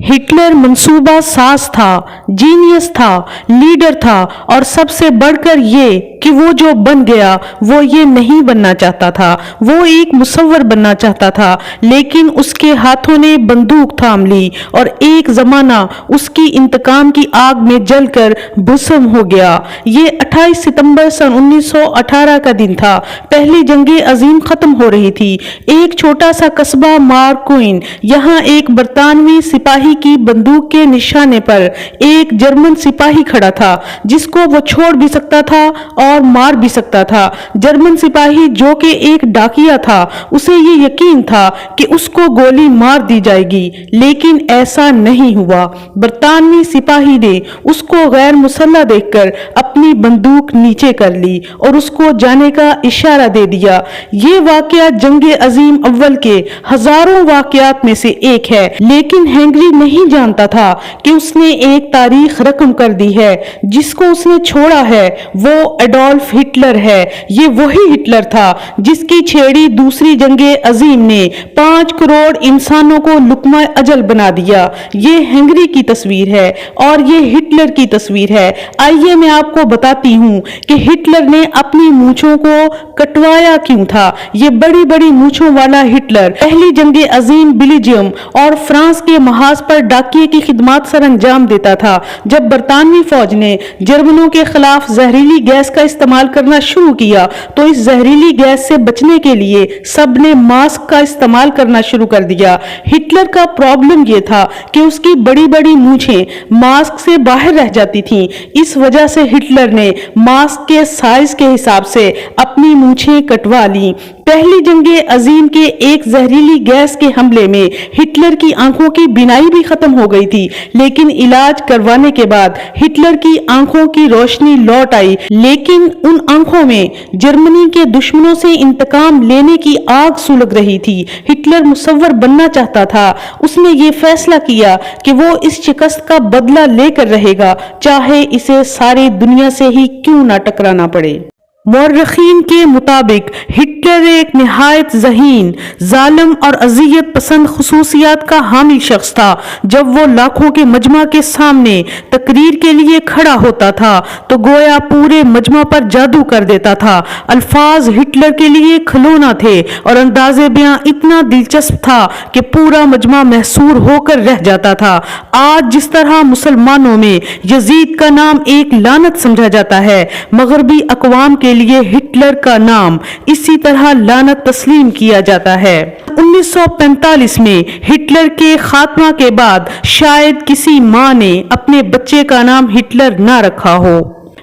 Hitler मंसूबा साज था, जीनियस था, लीडर था और सबसे बढ़कर ये कि वो जो बन गया वो ये नहीं बनना चाहता था। वो एक मुसव्वर बनना चाहता था, लेकिन उसके हाथों ने बंदूक थाम ली और एक जमाना उसकी इंतकाम की आग में जलकर भस्म हो गया। ये 28 सितंबर सन 1918 का दिन था। पहली जंगे अजीम खत्म हो रही थी। एक छोटा सा कस्बा मार्कुइन, यहाँ एक बरतानवी सिपाही की बंदूक के निशाने पर एक जर्मन सिपाही खड़ा था, जिसको वो छोड़ भी सकता था और मार भी सकता था। जर्मन सिपाही जो कि एक डाकिया था, उसे ये यकीन था कि उसको गोली मार दी जाएगी, लेकिन ऐसा नहीं हुआ। बरतानवी सिपाही ने उसको गैर मुसल्ला देखकर अपनी बंदूक नीचे कर ली और उसको जाने का इशारा दे दिया। ये वाकया जंगे अजीम अव्वल के हजारों वाकयात में से एक है, लेकिन हेनरी नहीं जानता था कि उसने एक तारीख रकम कर दी है। जिसको उसने छोड़ा है वो एडोल्फ हिटलर है। ये वही हिटलर था जिसकी छेड़ी दूसरी जंगे अजीम ने 5 करोड़ इंसानों को लुकमा अजल बना दिया। ये हेनरी की तस्वीर है और ये हिटलर की तस्वीर है। आइए मैं आपको बताती हूँ कि हिटलर ने अपनी मूंछों को कटवाया क्यों था। ये बड़ी बड़ी मूंछों वाला हिटलर पहली जंगे अजीम बेल्जियम और फ्रांस के महाज पर डाकिये की खिदमत सर अंजाम देता था। जब बरतानवी फौज ने जर्मनों के खिलाफ जहरीली गैस का इस्तेमाल करना शुरू किया तो इस जहरीली गैस से बचने के लिए सबने मास्क का इस्तेमाल करना शुरू कर दिया। हिटलर का प्रॉब्लम यह था कि उसकी बड़ी बड़ी मूंछें मास्क से बाहर रह जाती थीं। इस वजह से हिटलर ने मास्क के साइज के हिसाब से अपनी मूंछें कटवा ली। पहली जंगे अजीम के एक जहरीली गैस के हमले में हिटलर की आंखों की बिनाई भी खत्म हो गई थी, लेकिन इलाज करवाने के बाद हिटलर की आंखों की रोशनी लौट आई। लेकिन उन आंखों में जर्मनी के दुश्मनों से इंतकाम लेने की आग सुलग रही थी। हिटलर मुसव्वर बनना चाहता था। उसने ये फैसला किया कि वो इस शिकस्त का बदला लेकर रहेगा, चाहे इसे सारी दुनिया से ही क्यों ना टकराना पड़े। मौर्रखीन के मुताबिक हिटलर एक निहायत ज़हीन, जालिम और अज़ियत पसंद खुसूसियात का हामिल शख्स था। जब वो लाखों के मजमा के सामने तकरीर के लिए खड़ा होता था तो गोया पूरे मजमा पर जादू कर देता था। अल्फाज हिटलर के लिए खिलौना थे और अंदाज़े बयां इतना दिलचस्प था कि पूरा मजमा महसूर होकर रह जाता था। आज जिस तरह मुसलमानों में यजीद का नाम एक लानत समझा जाता है, मगरबी अक़वाम के लिए हिटलर का नाम इसी तरह लानत तस्लीम किया जाता है। 1945 में हिटलर के खात्मा के बाद शायद किसी माँ ने अपने बच्चे का नाम हिटलर ना रखा हो।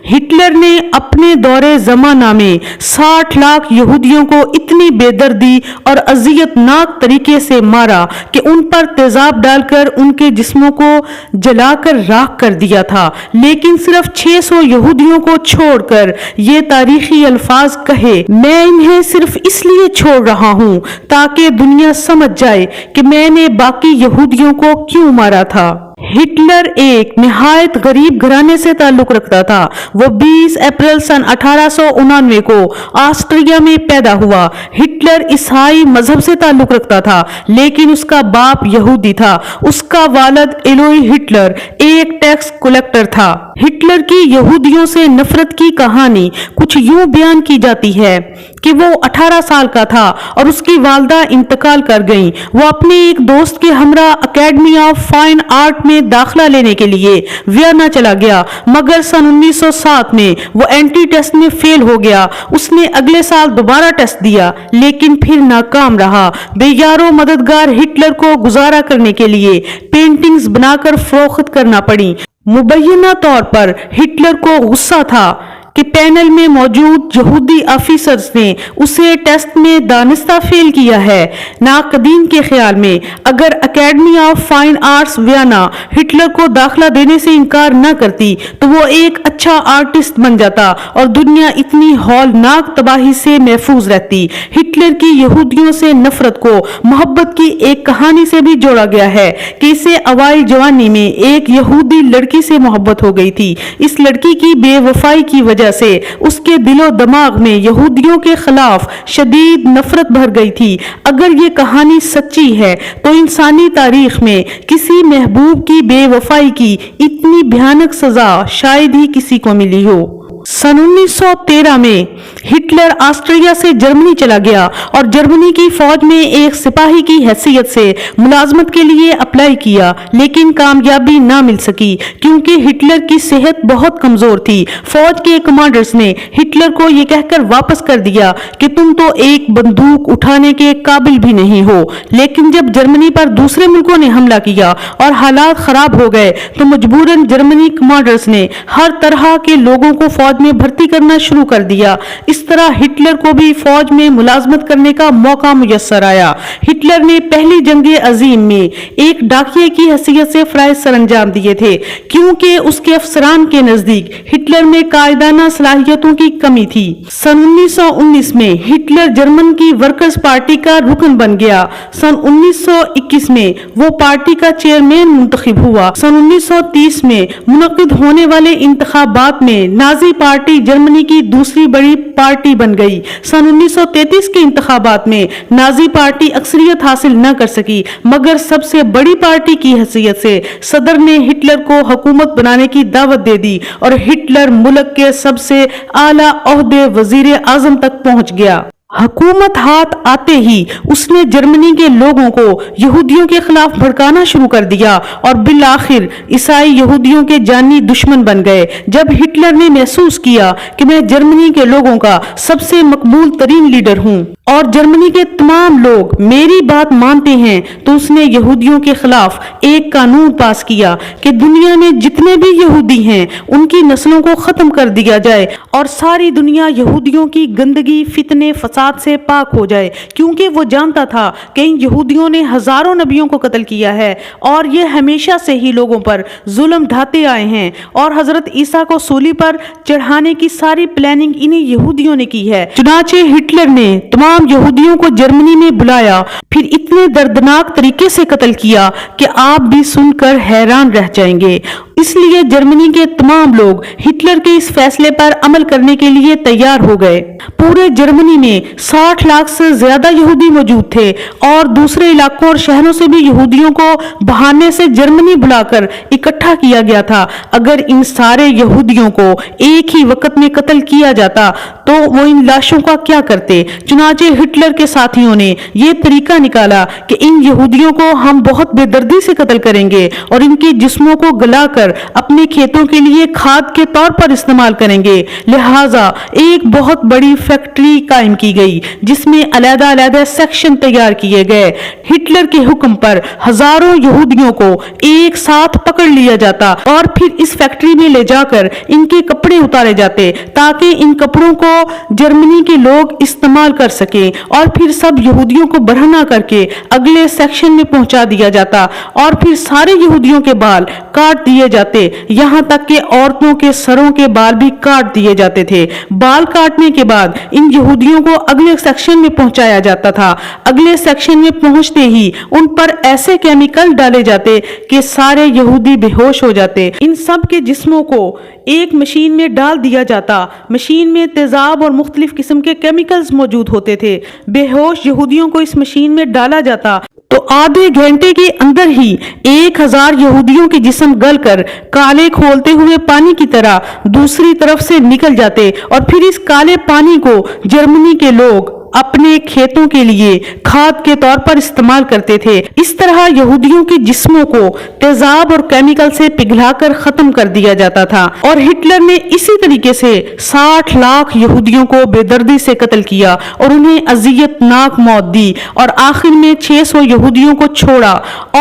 हिटलर ने अपने दौरे ज़माना में 60 लाख यहूदियों को इतनी बेदर्दी और अज़ियतनाक तरीके से मारा कि उन पर तेजाब डालकर उनके जिस्मों को जलाकर राख कर दिया था। लेकिन सिर्फ 600 यहूदियों को छोड़कर ये तारीखी अल्फाज कहे, मैं इन्हें सिर्फ इसलिए छोड़ रहा हूँ ताकि दुनिया समझ जाए कि मैंने बाकी यहूदियों को क्यों मारा था। हिटलर एक निहायत गरीब घराने से ताल्लुक रखता था। वो 20 अप्रैल सन 1899 को ऑस्ट्रिया में पैदा हुआ। हिटलर ईसाई मजहब से ताल्लुक रखता था, लेकिन उसका बाप यहूदी था। उसका वालिद एलोई हिटलर एक टैक्स कलेक्टर था। हिटलर की यहूदियों से नफरत की कहानी कुछ यूं बयान की जाती है कि वो 18 साल का था और उसकी वालदा इंतकाल कर गईं। वो अपने एक दोस्त के हमरा अकेडमी ऑफ फाइन आर्ट में दाखिला लेने के लिए वियना चला गया, मगर सन 1907 में वो एंट्री टेस्ट में फेल हो गया। उसने अगले साल दोबारा टेस्ट दिया, लेकिन फिर नाकाम रहा। बेयारो मददगार हिटलर को गुजारा करने के लिए पेंटिंग्स बनाकर फरोख्त करना पड़ी। मुबैना तौर पर हिटलर को गुस्सा था कि पैनल में मौजूद यहूदी ऑफिसर्स ने उसे टेस्ट में दानिस्ता फेल किया है। नाकदीन के ख्याल में अगर academy of fine arts Vienna Hitler को दाखिला देने से इनकार न करती तो वो एक अच्छा आर्टिस्ट बन जाता और दुनिया इतनी हौलनाक तबाही से महफूज रहती। हिटलर की यहूदियों से नफरत को मोहब्बत की एक कहानी से भी जोड़ा गया है कि इसे अवाई जवानी में एक यहूदी लड़की से मोहब्बत हो गई थी। इस लड़की की बेवफाई की वजह وجہ سے اس کے دل و دماغ میں یہودیوں کے خلاف شدید نفرت بھر گئی تھی۔ اگر یہ کہانی سچی ہے تو انسانی تاریخ میں کسی محبوب کی بے وفائی کی اتنی بھیانک سزا شاید ہی کسی کو ملی ہو۔ سن 1913 میں ہٹلر آسٹریا سے جرمنی چلا گیا اور جرمنی کی فوج میں ایک سپاہی کی حیثیت سے ملازمت کے لیے اپلائی کیا، لیکن کامیابی نہ مل سکی کیونکہ ہٹلر کی صحت بہت کمزور تھی۔ فوج کے کمانڈرز نے ہٹلر کو یہ کہہ کر واپس کر دیا کہ تم تو ایک بندوق اٹھانے کے قابل بھی نہیں ہو۔ لیکن جب جرمنی پر دوسرے ملکوں نے حملہ کیا اور حالات خراب ہو گئے تو مجبوراً جرمنی کمانڈرز نے ہر طرح کے لوگوں کو فوج میں بھرتی کرنا شروع کر دیا۔ اس طرح ہٹلر کو بھی فوج میں ملازمت کرنے کا موقع میسر آیا۔ ہٹلر نے پہلی جنگ عظیم میں ایک ڈاکیے کی حیثیت سے فرائض سر انجام دیے تھے، کیونکہ اس کے افسران کے نزدیک ہٹلر میں قائدانہ صلاحیتوں کی کمی تھی۔ سن 1919 میں ہٹلر جرمن کی ورکرز پارٹی کا رکن بن گیا۔ سن 1921 میں وہ پارٹی کا چیئرمین منتخب ہوا۔ سن 1930 میں منعقد ہونے والے انتخابات میں نازی پارٹی جرمنی کی دوسری بڑی پارٹی بن گئی۔ سن 1933 کے انتخابات میں نازی پارٹی اکثریت حاصل نہ کر سکی، مگر سب سے بڑی پارٹی کی حیثیت سے صدر نے ہٹلر کو حکومت بنانے کی دعوت دے دی اور ہٹلر ملک کے سب سے اعلیٰ عہدے وزیر اعظم تک پہنچ گیا۔ حکومت ہاتھ آتے ہی اس نے جرمنی کے لوگوں کو یہودیوں کے خلاف بھڑکانا شروع کر دیا اور بالآخر عیسائی یہودیوں کے جانی دشمن بن گئے۔ جب ہٹلر نے محسوس کیا کہ میں جرمنی کے لوگوں کا سب سے مقبول ترین لیڈر ہوں اور جرمنی کے تمام لوگ میری بات مانتے ہیں، تو اس نے یہودیوں کے خلاف ایک قانون پاس کیا کہ دنیا میں جتنے بھی یہودی ہیں ان کی نسلوں کو ختم کر دیا جائے اور ساری دنیا یہودیوں کی گندگی، فتنے، فساد سے پاک ہو جائے، کیونکہ وہ جانتا تھا کہ ان یہودیوں نے ہزاروں نبیوں کو قتل کیا ہے اور یہ ہمیشہ سے ہی لوگوں پر ظلم ڈھاتے آئے ہیں، اور حضرت عیسیٰ کو سولی پر چڑھانے کی ساری پلاننگ انہیں یہودیوں نے کی ہے۔ چنانچہ ہٹلر نے تمام یہودیوں کو جرمنی میں بلایا، پھر اتنے دردناک طریقے سے قتل کیا کہ آپ بھی سن کر حیران رہ جائیں گے۔ اس لیے جرمنی کے تمام لوگ ہٹلر کے اس فیصلے پر عمل کرنے کے لیے تیار ہو گئے۔ پورے جرمنی میں 60 لاکھ سے زیادہ یہودی موجود تھے اور دوسرے علاقوں اور شہروں سے بھی یہودیوں کو بہانے سے جرمنی بلا کر اکٹھا کیا گیا تھا۔ اگر ان سارے یہودیوں کو ایک ہی وقت میں قتل کیا جاتا تو وہ ان لاشوں کا کیا کرتے؟ چنانچہ ہٹلر کے ساتھیوں نے یہ طریقہ نکالا کہ ان یہودیوں کو ہم بہت بے دردی سے قتل کریں گے اور ان کے جسموں کو گلا کر اپنے کھیتوں کے لیے کھاد کے طور پر استعمال کریں گے۔ لہٰذا ایک بہت بڑی فیکٹری قائم کی گئی جس میں علیحدہ علیحدہ سیکشن تیار کیے گئے۔ ہٹلر کے حکم پر ہزاروں یہودیوں کو ایک ساتھ پکڑ لیا جاتا اور پھر اس فیکٹری میں لے جا کر ان کے کپڑے اتارے جاتے تاکہ ان کپڑوں کو جرمنی کے لوگ استعمال کر سکیں، اور پھر سب یہودیوں کو برہنہ کر کے اگلے سیکشن میں پہنچا دیا جاتا اور پھر سارے یہودیوں کے بال کاٹ دیے جاتے، یہاں تک کہ عورتوں کے سروں کے بال بھی کاٹ دیے جاتے تھے۔ بال کاٹنے کے بعد ان یہودیوں کو اگلے سیکشن میں پہنچایا جاتا تھا۔ اگلے سیکشن میں پہنچتے ہی ان پر ایسے کیمیکل ڈالے جاتے کہ سارے یہودی بے ہوش ہو جاتے۔ ان سب کے جسموں کو ایک مشین میں ڈال دیا جاتا۔ مشین میں تیزاب اور مختلف قسم کے کیمیکلز موجود ہوتے تھے۔ بے ہوش یہودیوں کو اس مشین میں ڈالا جاتا تو آدھے گھنٹے کے اندر ہی 1000 یہودیوں کے جسم گل کر کالے کھولتے ہوئے پانی کی طرح دوسری طرف سے نکل جاتے، اور پھر اس کالے پانی کو جرمنی کے لوگ اپنے کھیتوں کے لیے کھاد کے طور پر استعمال کرتے تھے۔ اس طرح یہودیوں کے جسموں کو تیزاب اور کیمیکل سے پگھلا کر ختم کر دیا جاتا تھا، اور ہٹلر نے اسی طریقے سے 60 لاکھ یہودیوں کو بے دردی سے قتل کیا اور انہیں اذیت ناک موت دی، اور آخر میں 600 یہودیوں کو چھوڑا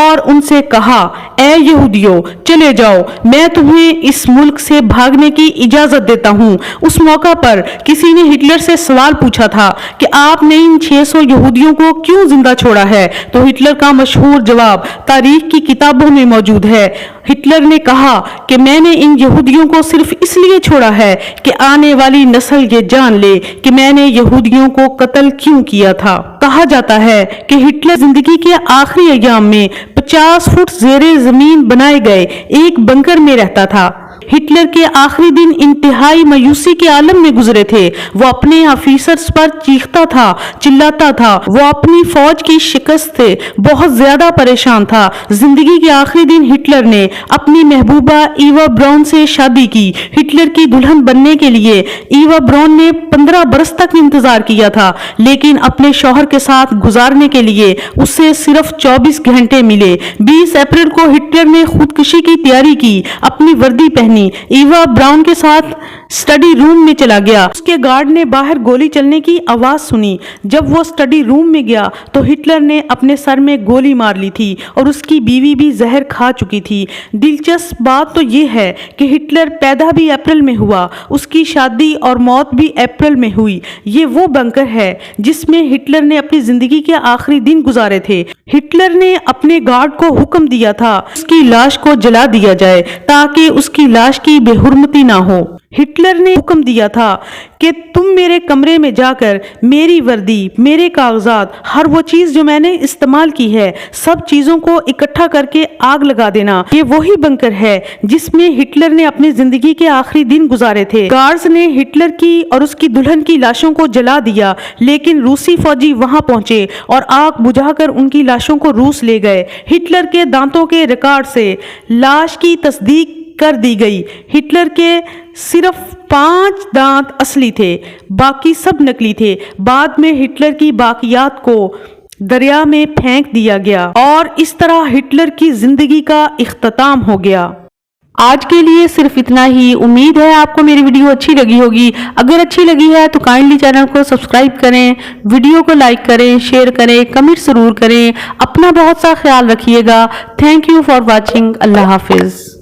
اور ان سے کہا، اے یہودیوں چلے جاؤ، میں تمہیں اس ملک سے بھاگنے کی اجازت دیتا ہوں۔ اس موقع پر کسی نے ہٹلر سے سوال پوچھا تھا کہ آپ نے ان 600 یہودیوں کو کیوں زندہ چھوڑا ہے؟ تو ہٹلر کا مشہور جواب تاریخ کی کتابوں میں موجود ہے۔ ہٹلر نے کہا کہ میں نے ان یہودیوں کو صرف اس لیے چھوڑا ہے کہ آنے والی نسل یہ جان لے کہ میں نے یہودیوں کو قتل کیوں کیا تھا۔ کہا جاتا ہے کہ ہٹلر زندگی کے آخری ایام میں 50 فٹ زیر زمین بنائے گئے ایک بنکر میں رہتا تھا۔ हिटलर के आखिरी दिन इंतहाई मायूसी के आलम में गुजरे थे। वो अपने ऑफिसर्स पर चीखता था, चिल्लाता था। वो अपनी फौज की शिकस्त से बहुत ज्यादा परेशान था। जिंदगी के आखिरी दिन हिटलर ने अपनी महबूबा ईवा ब्राउन से शादी की। हिटलर की दुल्हन बनने के लिए ईवा ब्राउन ने 15 बरस तक इंतजार किया था, लेकिन अपने शौहर के साथ गुजारने के लिए उसे सिर्फ 24 घंटे मिले। 20 अप्रैल को हिटलर ने खुदकुशी की तैयारी की, अपनी वर्दी पहनी, ईवा ब्राउन के साथ स्टडी रूम में चला गया। उसके गार्ड ने बाहर गोली चलने की आवाज सुनी। जब वो स्टडी रूम में गया तो हिटलर ने अपने सर में गोली मार ली थी और उसकी बीवी भी जहर खा चुकी थी। दिलचस्प बात तो ये है कि हिटलर पैदा भी अप्रैल में हुआ, उसकी शादी और मौत भी अप्रैल में हुई। ये वो बंकर है जिसमें हिटलर ने अपनी जिंदगी के आखिरी दिन गुजारे थे। हिटलर ने अपने गार्ड को हुक्म दिया था उसकी लाश को जला दिया जाए ताकि उसकी लाश की बेहुरमती ना हो। हिटलर ने हुक्म दिया था कि तुम मेरे कमरे में जाकर मेरी वर्दी, मेरे कागजात, हर वो चीज जो मैंने इस्तेमाल की है, सब चीजों को इकट्ठा करके आग लगा देना। ये वही बंकर है जिसमें हिटलर ने अपनी जिंदगी के आखिरी दिन गुजारे थे। गार्ड्स ने हिटलर की और उसकी दुल्हन की लाशों को जला दिया, लेकिन रूसी फौजी वहां पहुंचे और आग बुझाकर उनकी लाशों को रूस ले गए। हिटलर के दांतों के रिकॉर्ड से लाश की तस्दीक कर दी गई। हिटलर के सिर्फ 5 दांत असली थे, बाकी सब नकली थे। बाद में हिटलर की बाकियात को दरिया में फेंक दिया गया और इस तरह हिटलर की जिंदगी का इख्तिताम हो गया। आज के लिए सिर्फ इतना ही। उम्मीद है आपको मेरी वीडियो अच्छी लगी होगी। अगर अच्छी लगी है तो काइंडली चैनल को सब्सक्राइब करें, वीडियो को लाइक करें, शेयर करें, कमेंट जरूर करें। अपना बहुत सा ख्याल रखिएगा। Thank you for watching. Allah Hafiz.